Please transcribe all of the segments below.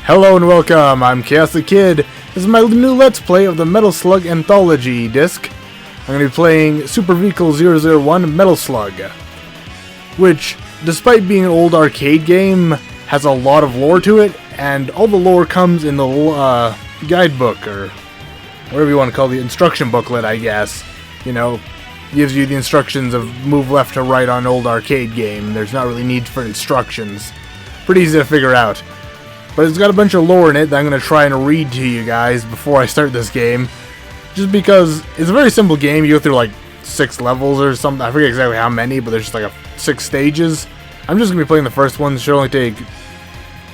Hello and welcome, I'm Chaos the Kid. This is my new Let's Play of the Metal Slug Anthology disc. I'm going to be playing Super Vehicle-001 Metal Slug, which, despite being an old arcade game, has a lot of lore to it, and all the lore comes in the guidebook, or whatever you want to call the instruction booklet, I guess. You know, gives you the instructions of move left to right on an old arcade game. There's not really need for instructions. Pretty easy to figure out. But it's got a bunch of lore in it that I'm going to try and read to you guys before I start this game. Just because it's a very simple game. You go through like 6 levels or something. I forget exactly how many, but there's just like 6 stages. I'm just going to be playing the first one. It should only take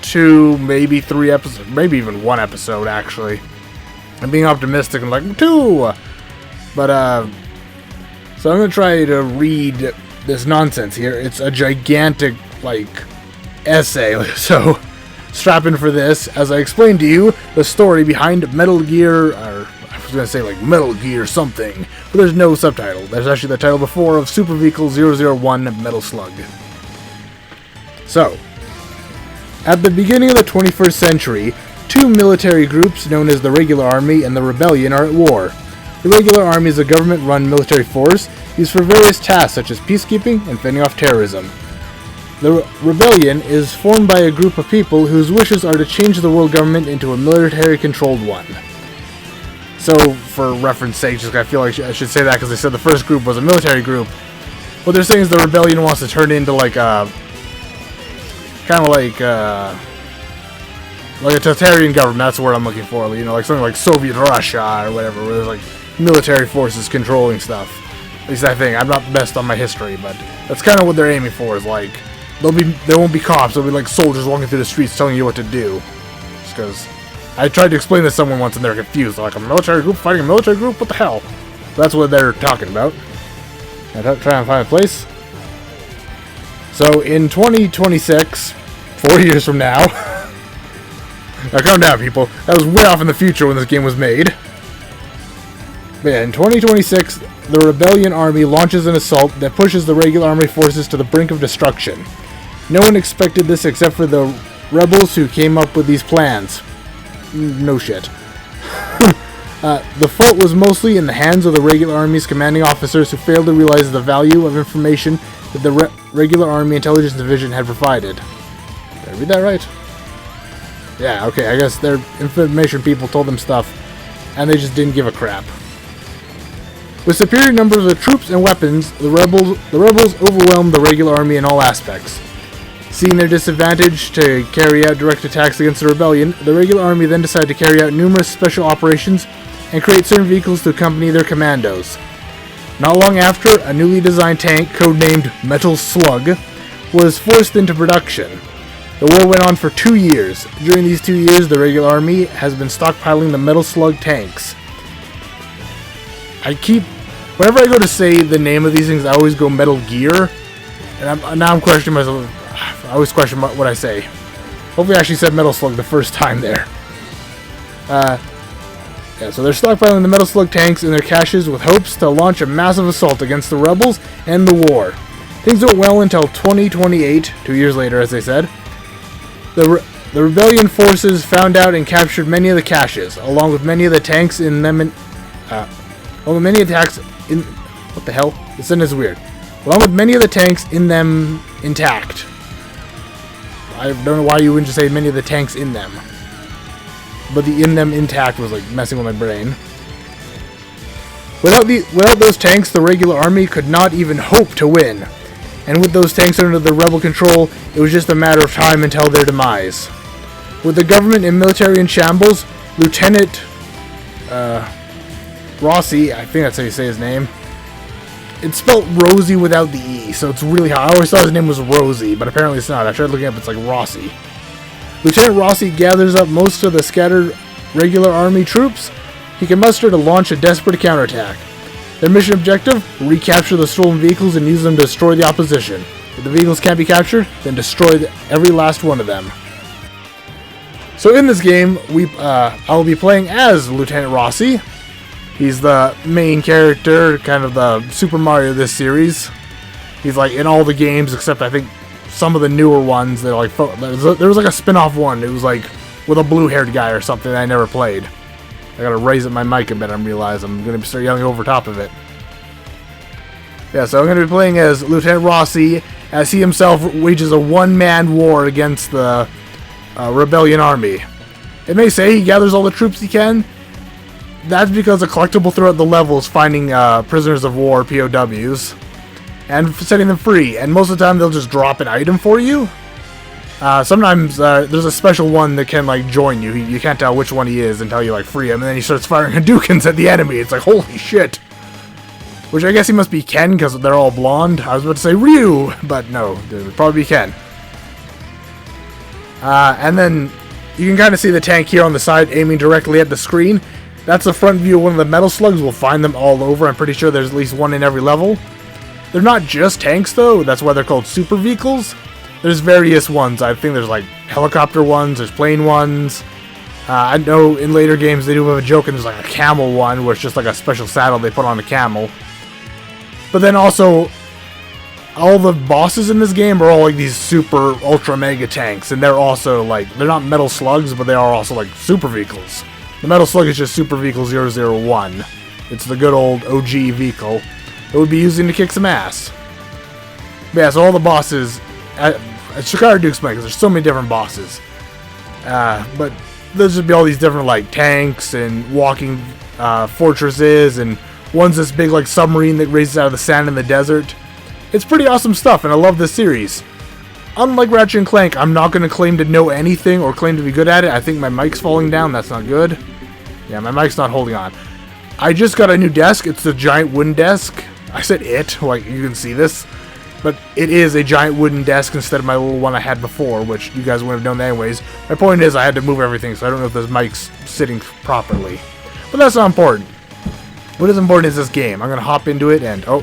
2, maybe 3 episodes. Maybe even 1 episode, actually. I'm being optimistic. I'm like, 2! But, so I'm going to try to read this nonsense here. It's a gigantic, like, essay. So strap in for this as I explain to you the story behind Metal Gear, or I was going to say like Metal Gear something, but there's no subtitle. There's actually the title before of Super Vehicle-001 Metal Slug. So, at the beginning of the 21st century, 2 military groups known as the Regular Army and the Rebellion are at war. The Regular Army is a government-run military force used for various tasks such as peacekeeping and fending off terrorism. The Rebellion is formed by a group of people whose wishes are to change the world government into a military-controlled one. So, for reference sake, just I feel like I should say that because they said the first group was a military group. What they're saying is the Rebellion wants to turn it into like a kind of like a totalitarian government. That's the word I'm looking for. You know, like something like Soviet Russia or whatever, where there's like military forces controlling stuff. At least I think. I'm not the best on my history, but that's kind of what they're aiming for. Is like there won't be cops. There'll be like soldiers walking through the streets telling you what to do. Just because I tried to explain this to someone once and they're confused. They're like, a military group fighting a military group? What the hell? That's what they're talking about. I try and find a place. So in 2026, 4 years from now. Now calm down, people. That was way off in the future when this game was made. But yeah, in 2026, the Rebellion Army launches an assault that pushes the Regular Army forces to the brink of destruction. No one expected this except for the rebels who came up with these plans. No shit. The fault was mostly in the hands of the Regular Army's commanding officers who failed to realize the value of information that the Regular Army Intelligence Division had provided. Did I read that right? Yeah, okay, I guess their information people told them stuff, and they just didn't give a crap. With superior numbers of troops and weapons, the rebels overwhelmed the Regular Army in all aspects. Seeing their disadvantage to carry out direct attacks against the Rebellion, the Regular Army then decided to carry out numerous special operations and create certain vehicles to accompany their commandos. Not long after, a newly designed tank, codenamed Metal Slug, was forced into production. The war went on for 2 years. During these 2 years, the Regular Army has been stockpiling the Metal Slug tanks. Whenever I go to say the name of these things, I always go Metal Gear, and now I'm questioning myself. I always question what I say. Hopefully I actually said Metal Slug the first time there. Yeah, so they're stockpiling the Metal Slug tanks in their caches with hopes to launch a massive assault against the rebels and the war. Things went well until 2028, 2 years later as they said. The Rebellion forces found out and captured many of the caches, along with many of the tanks in them. What the hell? This sentence is weird. Along with many of the tanks in them intact. I don't know why you wouldn't just say many of the tanks in them. But the in them intact was like messing with my brain. Without those tanks, the Regular Army could not even hope to win. And with those tanks under the rebel control, it was just a matter of time until their demise. With the government and military in shambles, Lieutenant Rossi, I think that's how you say his name. It's spelled Rosie without the E, so it's really hard. I always thought his name was Rosie, but apparently it's not. I tried looking up, it's like Rossi. Lieutenant Rossi gathers up most of the scattered Regular Army troops he can muster to launch a desperate counterattack. Their mission objective? Recapture the stolen vehicles and use them to destroy the opposition. If the vehicles can't be captured, then destroy every last one of them. So in this game, I'll be playing as Lieutenant Rossi. He's the main character, kind of the Super Mario of this series. He's like in all the games except I think some of the newer ones. They're like there was like a spin-off one. It was like with a blue-haired guy or something that I never played. I gotta raise up my mic a bit and realize I'm gonna start yelling over top of it. Yeah, so I'm gonna be playing as Lieutenant Rossi, as he himself wages a one-man war against the Rebellion Army. It may say he gathers all the troops he can. That's because a collectible throughout the levels finding prisoners of war, POWs, and setting them free. And most of the time they'll just drop an item for you. Sometimes there's a special one that can like join you. You can't tell which one he is until you like free him, and then he starts firing Hadoukens at the enemy. It's like, holy shit. Which I guess he must be Ken because they're all blonde. I was about to say Ryu, but no, it would probably be Ken. And then you can kind of see the tank here on the side aiming directly at the screen. That's the front view of one of the Metal Slugs. We'll find them all over. I'm pretty sure there's at least one in every level. They're not just tanks though. That's why they're called super vehicles. There's various ones. I think there's like helicopter ones, there's plane ones. I know in later games they do have a joke and there's like a camel one where it's just like a special saddle they put on a camel. But then also, all the bosses in this game are all like these super ultra mega tanks, and they're also like, they're not Metal Slugs, but they are also like super vehicles. The Metal Slug is just Super Vehicle-001. It's the good old OG vehicle that would be using to kick some ass. But yeah, so all the bosses at Shikara Duke's Mike, because there's so many different bosses. But there's just be all these different like tanks and walking fortresses, and one's this big like submarine that raises out of the sand in the desert. It's pretty awesome stuff, and I love this series. Unlike Ratchet & Clank, I'm not going to claim to know anything or claim to be good at it. I think my mic's falling down. That's not good. Yeah, my mic's not holding on. I just got a new desk. It's the giant wooden desk. I said it, like you can see this. But it is a giant wooden desk instead of my little one I had before, which you guys wouldn't have known anyways. My point is I had to move everything, so I don't know if this mic's sitting properly. But that's not important. What is important is this game. I'm going to hop into it and... oh.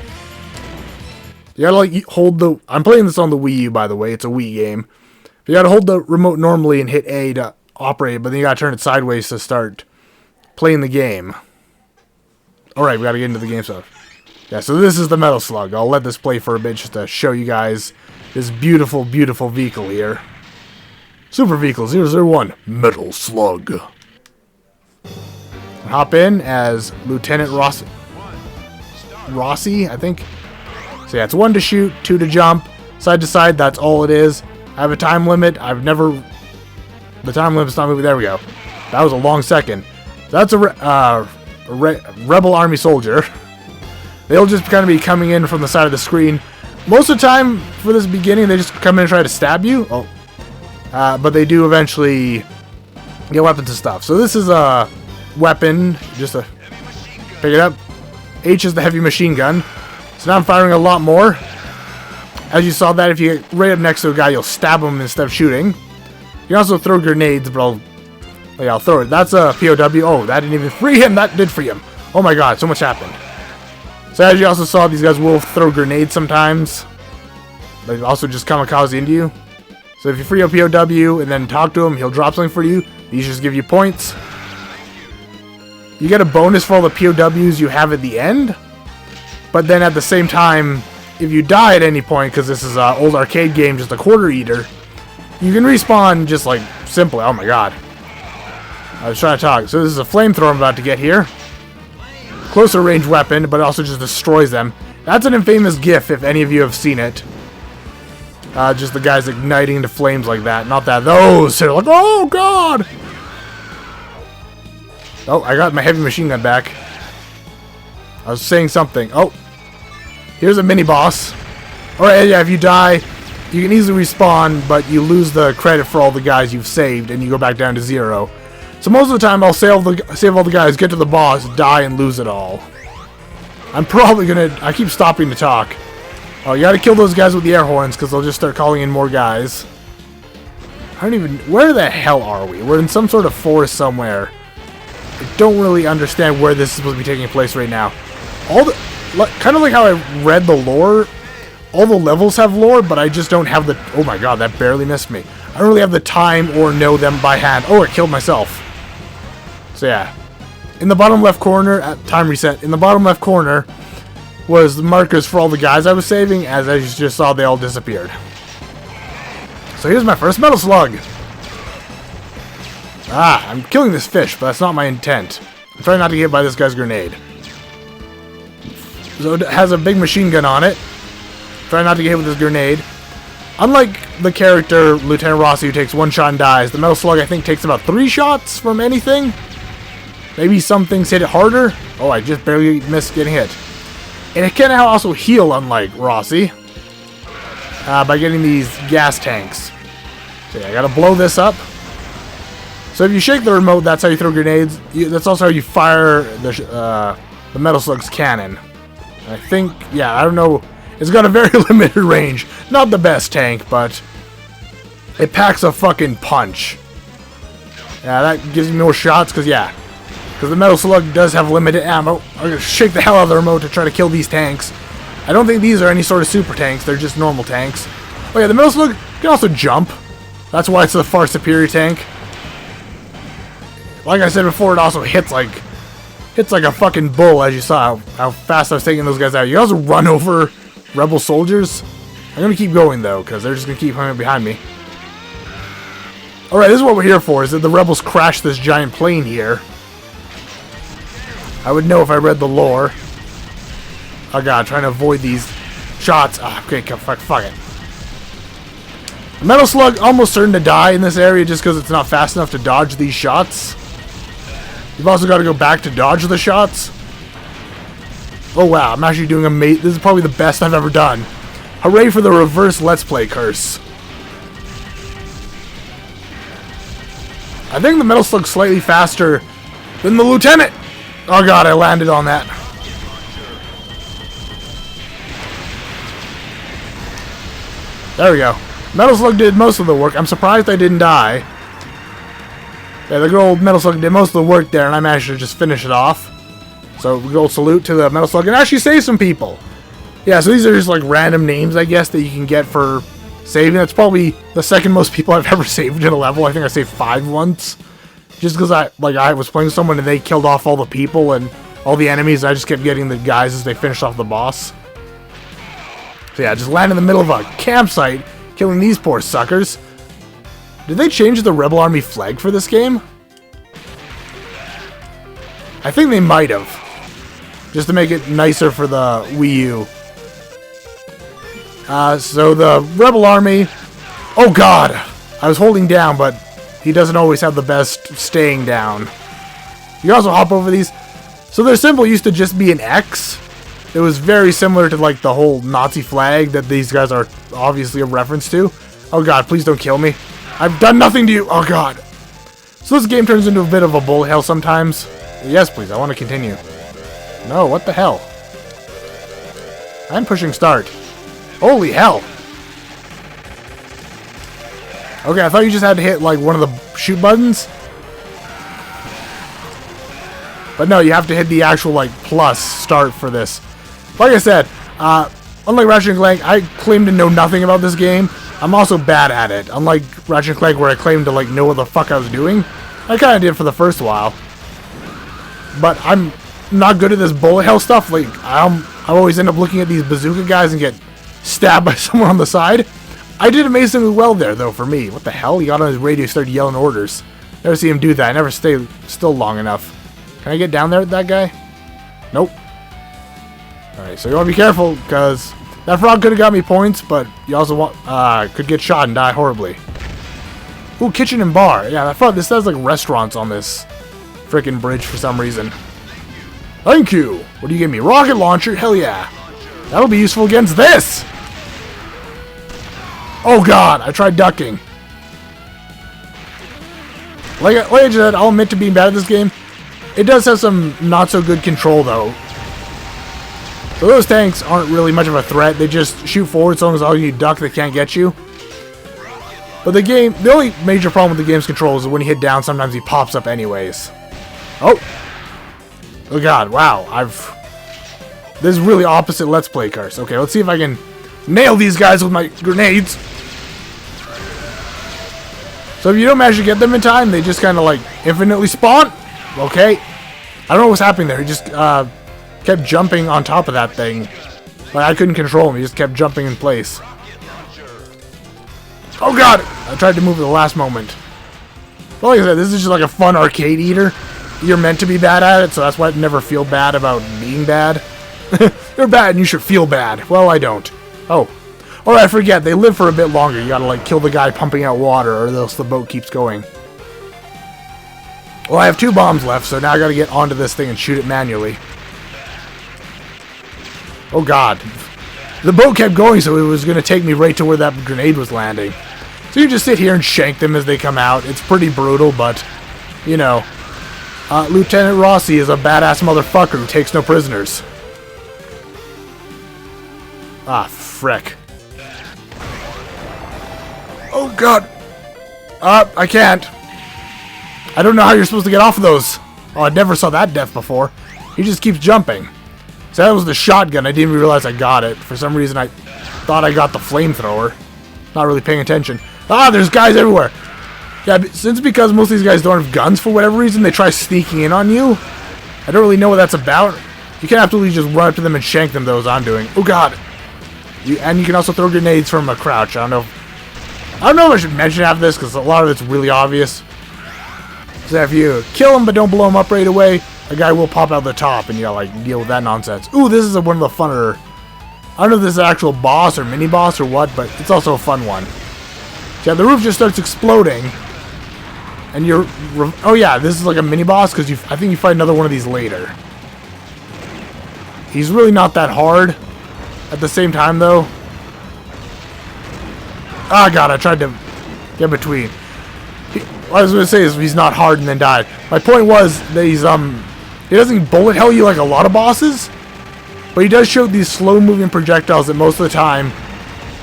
You gotta like hold the... I'm playing this on the Wii U, by the way. It's a Wii game. You gotta hold the remote normally and hit A to operate it, but then you gotta turn it sideways to start playing the game. Alright, we gotta get into the game stuff. Yeah, so this is the Metal Slug. I'll let this play for a bit just to show you guys this beautiful, beautiful vehicle here. Super Vehicle-001 Metal Slug. Hop in as Lieutenant Rossi, I think. So yeah, it's 1 to shoot, 2 to jump, side to side, that's all it is. I have a time limit. The time limit's not moving. There we go. That was a long second. That's a Rebel Army soldier. They'll just kind of be coming in from the side of the screen. Most of the time, for this beginning, they just come in and try to stab you. Oh. But they do eventually get weapons and stuff. So this is a weapon. Just to pick it up. H is the heavy machine gun. So now I'm firing a lot more. As you saw that, if you get right up next to a guy, you'll stab him instead of shooting. You can also throw grenades, but I'll throw it. That's a POW. Oh, that didn't even free him. That did free him. Oh my god, so much happened. So as you also saw, these guys will throw grenades sometimes. They also just kamikaze into you. So if you free a POW and then talk to him, he'll drop something for you. These just give you points. You get a bonus for all the POWs you have at the end. But then at the same time, if you die at any point, because this is an old arcade game, just a quarter eater, you can respawn just like simply. Oh my god. I was trying to talk. So this is a flamethrower I'm about to get here. Closer range weapon, but it also just destroys them. That's an infamous GIF if any of you have seen it. Just the guys igniting into flames like that. Not that those. They're like, oh god! Oh, I got my heavy machine gun back. I was saying something. Oh, here's a mini boss. Alright, yeah, if you die, you can easily respawn, but you lose the credit for all the guys you've saved, and you go back down to 0. So most of the time, I'll save all the guys, get to the boss, die, and lose it all. I'm probably gonna... I keep stopping to talk. Oh, you gotta kill those guys with the air horns, because they'll just start calling in more guys. I don't even... Where the hell are we? We're in some sort of forest somewhere. I don't really understand where this is supposed to be taking place right now. Kind of like how I read the lore, all the levels have lore, but I just don't have the... Oh my god, that barely missed me. I don't really have the time or know them by hand. Oh, I killed myself. So yeah. In the bottom left corner, at time reset, in the bottom left corner was the markers for all the guys I was saving. As I just saw, they all disappeared. So here's my first Metal Slug. Ah, I'm killing this fish, but that's not my intent. I'm trying not to get hit by this guy's grenade. So it has a big machine gun on it. Try not to get hit with this grenade. Unlike the character, Lieutenant Rossi, who takes one shot and dies, the Metal Slug, I think, takes about 3 shots from anything. Maybe some things hit it harder. Oh, I just barely missed getting hit. And it can also heal, unlike Rossi, by getting these gas tanks. So yeah, I gotta blow this up. So if you shake the remote, that's how you throw grenades. That's also how you fire the Metal Slug's cannon. And I think, yeah, I don't know. It's got a very limited range. Not the best tank, but it packs a fucking punch. Yeah, that gives me more shots, because the Metal Slug does have limited ammo. I'm gonna shake the hell out of the remote to try to kill these tanks. I don't think these are any sort of super tanks. They're just normal tanks. Oh yeah, the Metal Slug can also jump. That's why it's the far superior tank. Like I said before, it also hits like a fucking bull, as you saw how fast I was taking those guys out. You can also run over rebel soldiers. I'm gonna keep going though, because they're just gonna keep coming behind me. Alright, this is what we're here for, is that the rebels crash this giant plane here. I would know if I read the lore. Oh god, trying to avoid these shots. Ah, okay, fuck it. Metal Slug almost certain to die in this area just because it's not fast enough to dodge these shots. You've also got to go back to dodge the shots. Oh wow, I'm actually doing amazing. This is probably the best I've ever done. Hooray for the reverse Let's Play curse. I think the Metal Slug's slightly faster than the Lieutenant. Oh god, I landed on that. There we go. Metal Slug did most of the work. I'm surprised I didn't die. Yeah, the good old Metal Slug did most of the work there, and I managed to just finish it off. So, good old salute to the Metal Slug, and actually save some people. Yeah, so these are just like random names, I guess, that you can get for saving. That's probably the second most people I've ever saved in a level. I think I saved 5 once. Just because I was playing someone and they killed off all the people and all the enemies. I just kept getting the guys as they finished off the boss. So yeah, just land in the middle of a campsite, killing these poor suckers. Did they change the Rebel Army flag for this game? I think they might have. Just to make it nicer for the Wii U. So the Rebel Army... Oh god! I was holding down, but he doesn't always have the best staying down. You can also hop over these. So their symbol used to just be an X. It was very similar to like the whole Nazi flag that these guys are obviously a reference to. Oh god, please don't kill me. I've done nothing to you. Oh god. So this game turns into a bit of a bullet hell sometimes. Yes, please. I want to continue. No, what the hell? I'm pushing start. Holy hell. Okay, I thought you just had to hit like one of the shoot buttons. But no, you have to hit the actual like plus start for this. Like I said, unlike Ratchet & Clank, I claim to know nothing about this game. I'm also bad at it. Unlike Ratchet & Clank, where I claimed to like know what the fuck I was doing. I kind of did for the first while. But I'm not good at this bullet hell stuff. Like, I always end up looking at these bazooka guys and get stabbed by someone on the side. I did amazingly well there, though, for me. What the hell? He got on his radio and started yelling orders. Never see him do that. I never stay still long enough. Can I get down there with that guy? Nope. Alright, so you want to be careful, because that frog could have got me points, but you also could get shot and die horribly. Ooh, kitchen and bar. Yeah, I thought this says like restaurants on this frickin' bridge for some reason. Thank you! What do you give me? Rocket launcher? Hell yeah. That'll be useful against this! Oh god, I tried ducking. Like I said, I'll admit to being bad at this game. It does have some not so good control though. So those tanks aren't really much of a threat. They just shoot forward so long as all you duck, they can't get you. But the only major problem with the game's controls is when you hit down, sometimes he pops up anyways. Oh! Oh god, wow, this is really opposite Let's Play curse. Okay, let's see if I can nail these guys with my grenades. So if you don't manage to get them in time, they just kind of like infinitely spawn. Okay. I don't know what's happening there. He just kept jumping on top of that thing. Like I couldn't control him. He just kept jumping in place. Oh god! I tried to move at the last moment. Well, like I said, this is just like a fun arcade eater. You're meant to be bad at it, so that's why I never feel bad about being bad. You're bad and you should feel bad. Well, I don't. Oh. Or I forget, they live for a bit longer. You gotta, like, kill the guy pumping out water, or else the boat keeps going. Well, I have 2 bombs left, so now I gotta get onto this thing and shoot it manually. Oh, God. The boat kept going, so it was gonna take me right to where that grenade was landing. So you just sit here and shank them as they come out. It's pretty brutal, but, you know. Lieutenant Rossi is a badass motherfucker who takes no prisoners. Ah, frick. Oh, God. I can't. I don't know how you're supposed to get off of those. Oh, I never saw that death before. He just keeps jumping. So that was the shotgun. I didn't even realize I got it. For some reason, I thought I got the flamethrower. Not really paying attention. Ah, there's guys everywhere. Yeah, because most of these guys don't have guns for whatever reason, they try sneaking in on you. I don't really know what that's about. You can absolutely just run up to them and shank them, though, as I'm doing. Oh, God. And you can also throw grenades from a crouch. I don't know if I should mention after this, because a lot of it's really obvious. So if you kill him but don't blow him up right away, a guy will pop out the top, and you gotta, like, deal with that nonsense. Ooh, this is one of the funner... I don't know if this is an actual boss or mini-boss or what, but it's also a fun one. So yeah, the roof just starts exploding. And you're... Oh yeah, this is like a mini-boss, because I think you fight another one of these later. He's really not that hard. At the same time, though... Ah, God, I tried to get between. What I was going to say is he's not hard and then died. My point was that he's, he doesn't bullet hell you like a lot of bosses, but he does show these slow-moving projectiles that most of the time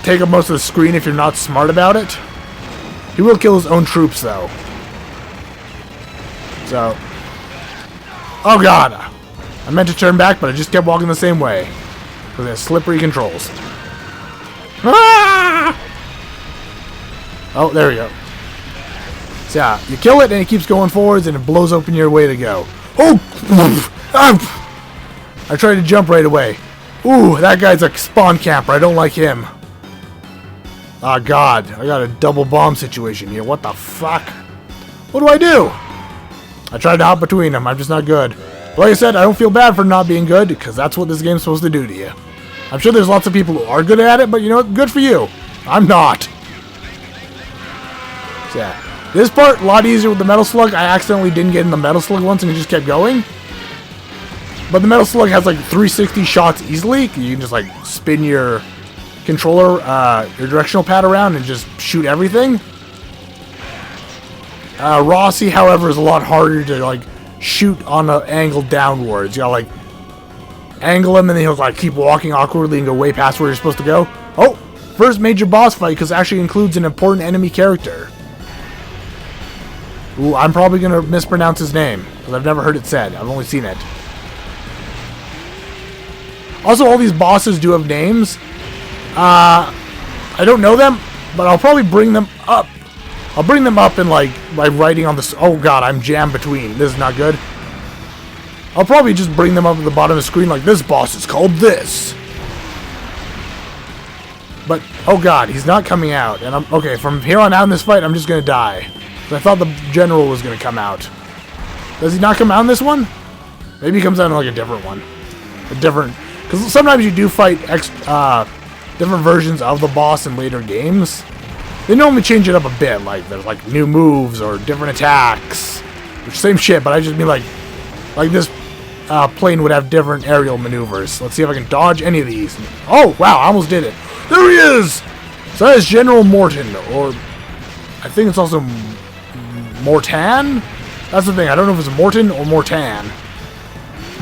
take up most of the screen if you're not smart about it. He will kill his own troops, though. So... Oh, God! I meant to turn back, but I just kept walking the same way. With his slippery controls. Ah! Oh, there we go. So, yeah, you kill it, and it keeps going forwards, and it blows open your way to go. Oh! I tried to jump right away. Ooh, that guy's a spawn camper. I don't like him. Ah, God. I got a double bomb situation here. What the fuck? What do I do? I tried to hop between them. I'm just not good. Like I said, I don't feel bad for not being good, because that's what this game's supposed to do to you. I'm sure there's lots of people who are good at it, but you know what? Good for you. I'm not. So, yeah. This part, a lot easier with the Metal Slug. I accidentally didn't get in the Metal Slug once and it just kept going. But the Metal Slug has like 360 shots easily. You can just like spin your controller, your directional pad around and just shoot everything. Rossi, however, is a lot harder to like shoot on an angle downwards. You gotta like angle him and then he'll like keep walking awkwardly and go way past where you're supposed to go. Oh, first major boss fight because it actually includes an important enemy character. Ooh, I'm probably gonna mispronounce his name because I've never heard it said. I've only seen it. Also, all these bosses do have names. I don't know them, but I'll probably bring them up. I'll bring them up in like by writing on the... Oh God, I'm jammed between. This is not good. I'll probably just bring them up at the bottom of the screen like this boss is called this. But, oh God, he's not coming out. And I'm... Okay, from here on out in this fight, I'm just gonna die. I thought the general was gonna come out. Does he not come out in this one? Maybe he comes out in like a different one. A different... Because sometimes you do fight different versions of the boss in later games. They normally change it up a bit, like there's like new moves or different attacks. Which same shit, but I just mean like this plane would have different aerial maneuvers. Let's see if I can dodge any of these. Oh wow, I almost did it. There he is! So that is General Morton, or I think it's also Mortan? That's the thing, I don't know if it's Morton or Mortan.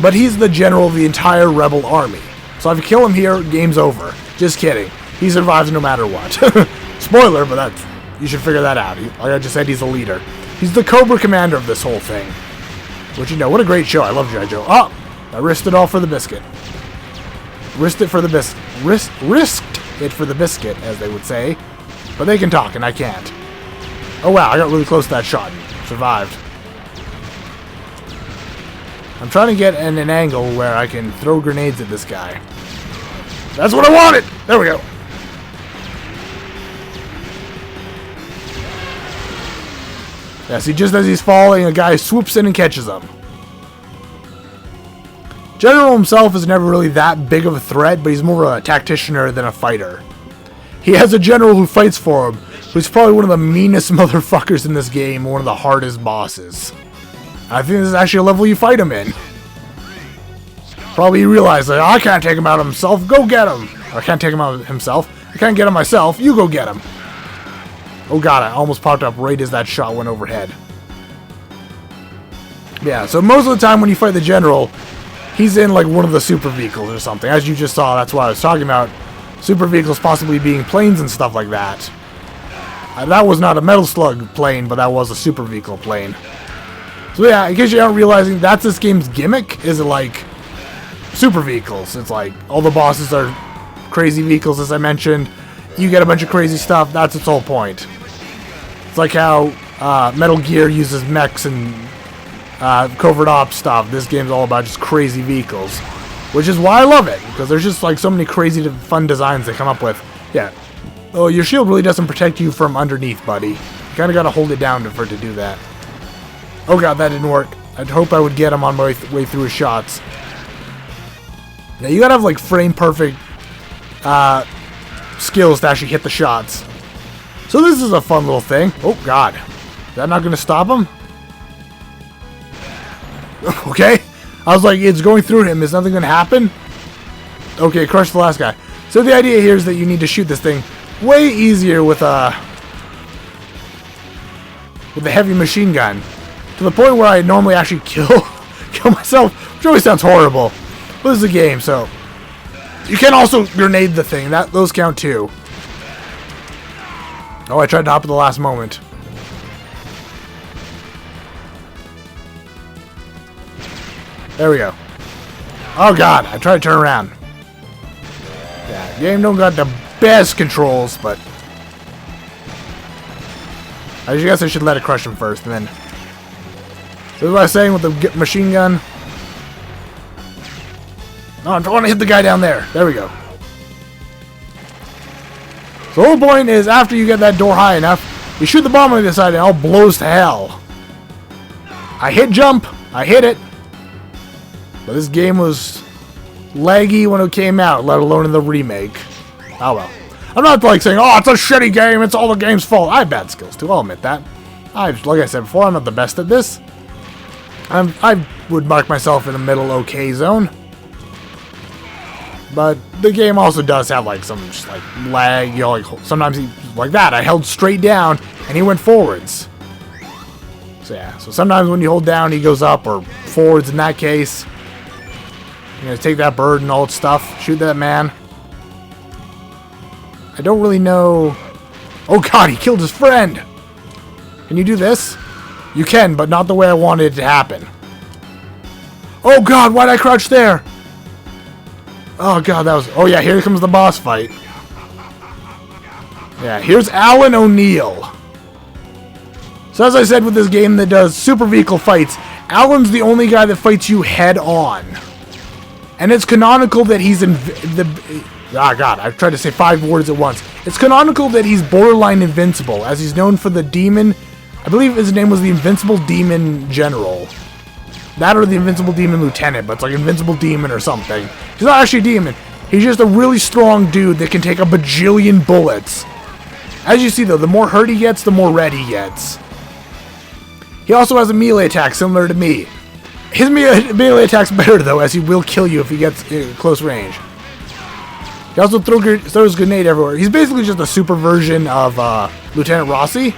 But he's the general of the entire rebel army. So if you kill him here, game's over. Just kidding. He survives no matter what. Spoiler, but that's... You should figure that out. Like I just said, he's the leader. He's the Cobra commander of this whole thing. Which, you know, what a great show. I love G.I. Joe. Oh! I risked it all for the biscuit. Risked it for the biscuit. Risked it for the biscuit, as they would say. But they can talk, and I can't. Oh wow, I got really close to that shot. Survived. I'm trying to get in an angle where I can throw grenades at this guy. That's what I wanted! There we go. Yeah, see, just as he's falling, a guy swoops in and catches him. General himself is never really that big of a threat, but he's more of a tacticianer than a fighter. He has a general who fights for him, who's probably one of the meanest motherfuckers in this game, one of the hardest bosses. I think this is actually a level you fight him in. Probably he realized, like, I can't take him out himself, go get him! Or I can't take him out himself, I can't get him myself, you go get him! Oh god, I almost popped up right as that shot went overhead. Yeah, so most of the time when you fight the general, he's in like one of the super vehicles or something. As you just saw, that's what I was talking about. Super vehicles possibly being planes and stuff like that. That was not a Metal Slug plane, but that was a super vehicle plane. So yeah, in case you aren't realizing, that's this game's gimmick, is it like super vehicles. It's like all the bosses are crazy vehicles, as I mentioned. You get a bunch of crazy stuff, that's its whole point. It's like how Metal Gear uses mechs and covert ops stuff. This game's all about just crazy vehicles, which is why I love it, because there's just like so many crazy fun designs they come up with. Yeah. Oh, your shield really doesn't protect you from underneath, buddy. You kind of got to hold it down for it to do that. Oh god, that didn't work. I'd hope I would get him on my way through his shots. Yeah, you gotta have like frame perfect skills to actually hit the shots. So this is a fun little thing. Oh god, is that not gonna stop him? Okay, I was like, it's going through him. Is nothing gonna happen? Okay, crush the last guy. So the idea here is that you need to shoot this thing way easier with the heavy machine gun, to the point where I normally actually kill myself, which always sounds horrible. But this is a game, so you can also grenade the thing. Those count too. Oh, I tried to hop at the last moment. There we go. Oh god, I tried to turn around. Yeah, game don't got the best controls, but I guess I should let it crush him first, and then. So what I was saying with the machine gun. No, I want to hit the guy down there. There we go. So the whole point is, after you get that door high enough, you shoot the bomb on the other side and it all blows to hell. I hit jump. I hit it. But this game was laggy when it came out, let alone in the remake. Oh well. I'm not like saying, oh, it's a shitty game, it's all the game's fault. I have bad skills too, I'll admit that. Like I said before, I'm not the best at this. I would mark myself in the middle okay zone. But the game also does have like some just like lag, you know, like sometimes he, like that, I held straight down and he went forwards. So yeah, so sometimes when you hold down he goes up, or forwards in that case. You're gonna take that bird and all its stuff, shoot that man. I don't really know. Oh god, he killed his friend! Can you do this? You can, but not the way I wanted it to happen. Oh god, why'd I crouch there? Oh god, that was... Oh yeah, here comes the boss fight. Yeah, here's Alan O'Neill. So as I said with this game that does super vehicle fights, Alan's the only guy that fights you head on. And it's canonical that he's in the... Ah god, I've tried to say 5 words at once. It's canonical that he's borderline invincible, as he's known for the demon... I believe his name was the Invincible Demon General. That or the Invincible Demon Lieutenant, but it's like Invincible Demon or something. He's not actually a demon. He's just a really strong dude that can take a bajillion bullets. As you see though, the more hurt he gets, the more red he gets. He also has a melee attack similar to me. His melee attack's better though, as he will kill you if he gets close range. He also throws grenade everywhere. He's basically just a super version of Lieutenant Rossi.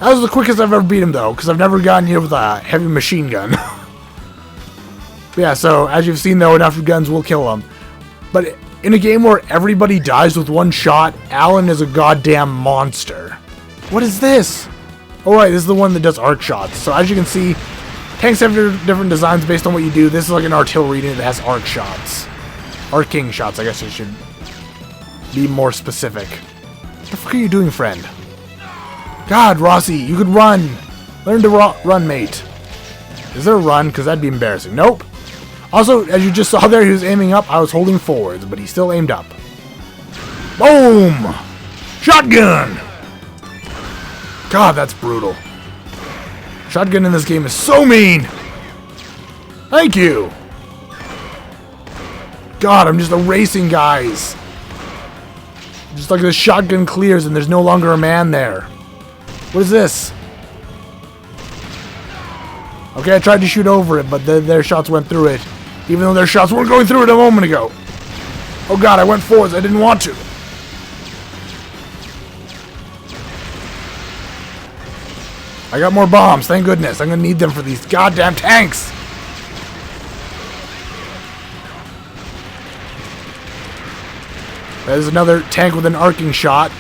That was the quickest I've ever beat him though, because I've never gotten here with a heavy machine gun. Yeah, so as you've seen though, enough guns will kill him. But in a game where everybody dies with one shot, Alan is a goddamn monster. What is this? Oh right, this is the one that does arc shots. So as you can see, tanks have different designs based on what you do. This is like an artillery unit that has arc shots. Arcing shots, I guess you should be more specific. What the fuck are you doing, friend? God, Rossi, you could run. Learn to run, mate. Is there a run? Because that'd be embarrassing. Nope. Also, as you just saw there, he was aiming up. I was holding forwards, but he still aimed up. Boom! Shotgun! God, that's brutal. Shotgun in this game is so mean! Thank you! God, I'm just erasing guys. Just like the shotgun clears and there's no longer a man there. What is this? Okay, I tried to shoot over it, but their shots went through it. Even though their shots weren't going through it a moment ago. Oh god, I went forwards. I didn't want to. I got more bombs, thank goodness. I'm gonna need them for these goddamn tanks. There's another tank with an arcing shot.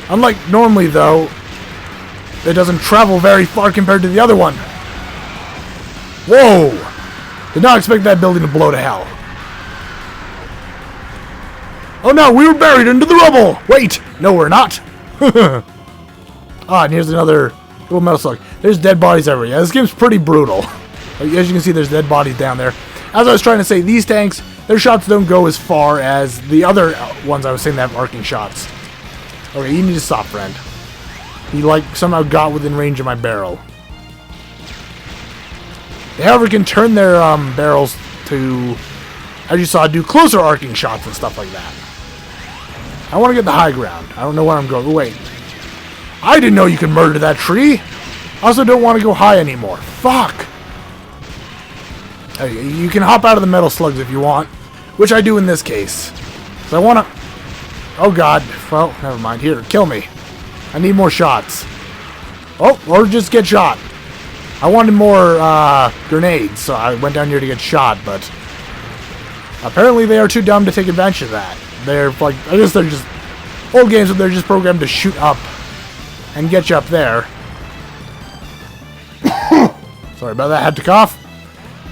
Unlike normally, though, it doesn't travel very far compared to the other one. Whoa! Did not expect that building to blow to hell. Oh no, we were buried into the rubble! Wait! No, we're not! And here's another little Metal Slug. There's dead bodies everywhere. Yeah, this game's pretty brutal. As you can see, there's dead bodies down there. As I was trying to say, these tanks, their shots don't go as far as the other ones I was saying that have arcing shots. Okay, you need to stop, friend. He, like, somehow got within range of my barrel. They, however, can turn their barrels to, as you saw, do closer arcing shots and stuff like that. I want to get the high ground. I don't know where I'm going. Wait. I didn't know you could murder that tree. I also don't want to go high anymore. Fuck. You can hop out of the Metal Slugs if you want, which I do in this case. So I want to... Oh god. Well, never mind. Here, kill me. I need more shots. Oh, or just get shot. I wanted more grenades, so I went down here to get shot, but apparently they are too dumb to take advantage of that. They're like, I guess they're just old games where they're just programmed to shoot up and get you up there. Sorry about that, I had to cough.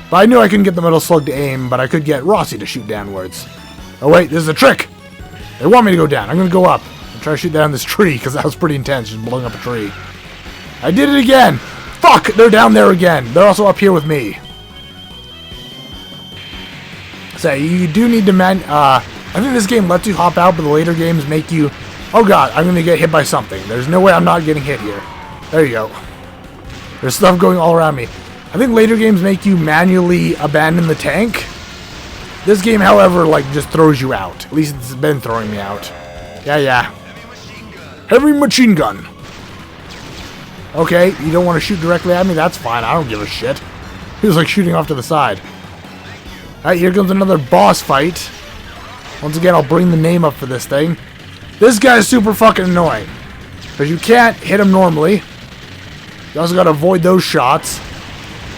But I knew I couldn't get the Metal Slug to aim, but I could get Rossi to shoot downwards. Oh wait, this is a trick! They want me to go down. I'm gonna go up and try to shoot down this tree, because that was pretty intense, just blowing up a tree. I did it again! Fuck! They're down there again. They're also up here with me. So you do need to I think this game lets you hop out, but the later games make you... Oh god, I'm gonna get hit by something. There's no way I'm not getting hit here. There you go. There's stuff going all around me. I think later games make you manually abandon the tank. This game, however, like, just throws you out. At least it's been throwing me out. Yeah. Heavy machine gun. Okay, you don't want to shoot directly at me? That's fine. I don't give a shit. He was like shooting off to the side. Alright, here comes another boss fight. Once again, I'll bring the name up for this thing. This guy's super fucking annoying. Because you can't hit him normally. You also gotta avoid those shots.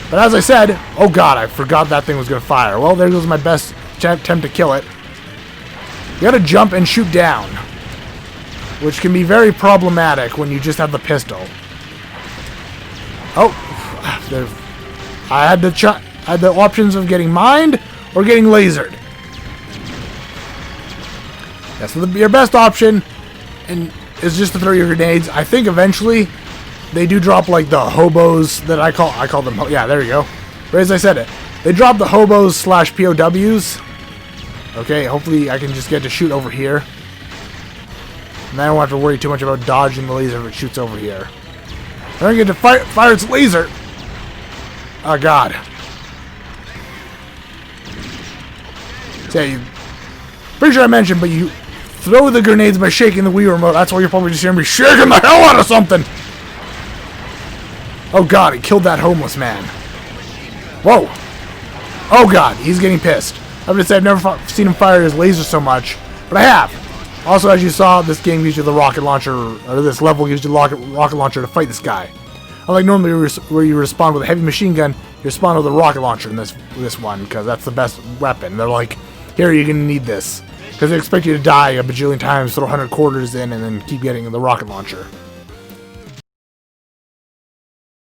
But as I said, oh god, I forgot that thing was gonna fire. Well, there goes my best attempt to kill it. You gotta jump and shoot down. Which can be very problematic when you just have the pistol. Oh, I had the options of getting mined or getting lasered. Yeah, so your best option is just to throw your grenades. I think eventually they do drop like the hobos that I call them. Yeah, there you go. But as I said it, they drop the hobos / POWs. Okay, hopefully I can just get to shoot over here. And then I don't have to worry too much about dodging the laser if it shoots over here. I don't get to fire its laser. Oh god. So pretty sure I mentioned, but you throw the grenades by shaking the Wii remote. That's why you're probably just hearing me shaking the hell out of something. Oh god, he killed that homeless man. Whoa. Oh god, he's getting pissed. I have to say I've never seen him fire his laser so much, but I have. Also, as you saw, this game gives you the rocket launcher, or this level gives you the rocket launcher to fight this guy. Unlike normally where you respond with a heavy machine gun, you respond with a rocket launcher in this one, because that's the best weapon. They're like, here, you're going to need this. Because they expect you to die a bajillion times, throw 100 quarters in, and then keep getting the rocket launcher.